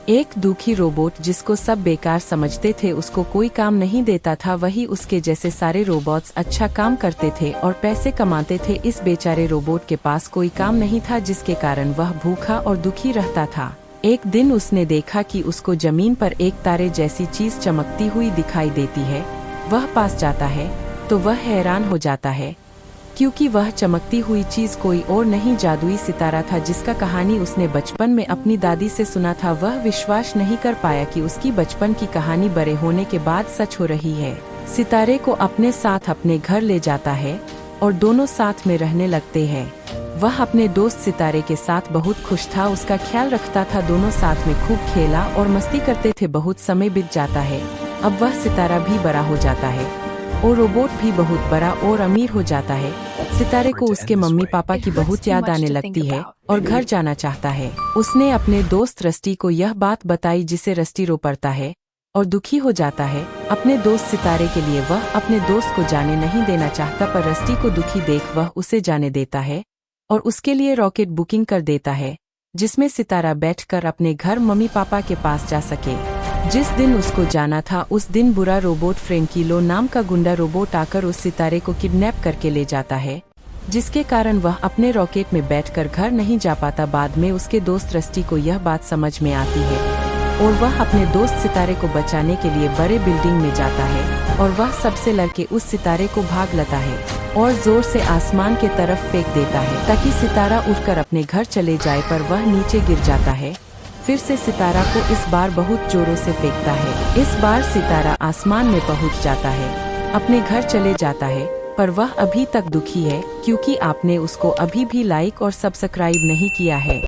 एक दुखी रोबोट जिसको सब बेकार समझते थे, उसको कोई काम नहीं देता था। वही उसके जैसे सारे रोबोट्स अच्छा काम करते थे और पैसे कमाते थे। इस बेचारे रोबोट के पास कोई काम नहीं था, जिसके कारण वह भूखा और दुखी रहता था। एक दिन उसने देखा कि उसको जमीन पर एक तारे जैसी चीज चमकती हुई दिखाई देती है। वह पास जाता है तो वह हैरान हो जाता है, क्योंकि वह चमकती हुई चीज कोई और नहीं, जादुई सितारा था, जिसका कहानी उसने बचपन में अपनी दादी से सुना था। वह विश्वास नहीं कर पाया कि उसकी बचपन की कहानी बड़े होने के बाद सच हो रही है। सितारे को अपने साथ अपने घर ले जाता है और दोनों साथ में रहने लगते हैं। वह अपने दोस्त सितारे के साथ बहुत खुश था, उसका ख्याल रखता था। दोनों साथ में खूब खेला और मस्ती करते थे। बहुत समय बीत जाता है। अब वह सितारा भी बड़ा हो जाता है और रोबोट भी बहुत बड़ा और अमीर हो जाता है। सितारे को उसके मम्मी पापा की बहुत याद आने लगती है और घर जाना चाहता है। उसने अपने दोस्त रस्टी को यह बात बताई, जिसे रस्टी रो पड़ता है और दुखी हो जाता है। अपने दोस्त सितारे के लिए वह अपने दोस्त को जाने नहीं देना चाहता, पर रस्टी को दुखी देख वह उसे जाने देता है और उसके लिए रॉकेट बुकिंग कर देता है, जिसमें सितारा बैठकर अपने घर मम्मी पापा के पास जा सके। जिस दिन उसको जाना था, उस दिन बुरा रोबोट फ्रेंकीलो नाम का गुंडा रोबोट आकर उस सितारे को किडनैप करके ले जाता है, जिसके कारण वह अपने रॉकेट में बैठकर घर नहीं जा पाता। बाद में उसके दोस्त रस्टी को यह बात समझ में आती है और वह अपने दोस्त सितारे को बचाने के लिए बड़े बिल्डिंग में जाता है और वह सबसे लड़के उस सितारे को भाग लेता है और जोर से आसमान के तरफ फेंक देता है, ताकि सितारा उठकर अपने घर चले जाए, पर वह नीचे गिर जाता है। फिर से सितारा को इस बार बहुत जोरों से फेंकता है। इस बार सितारा आसमान में पहुंच जाता है, अपने घर चले जाता है, पर वह अभी तक दुखी है, क्योंकि आपने उसको अभी भी लाइक और सब्सक्राइब नहीं किया है।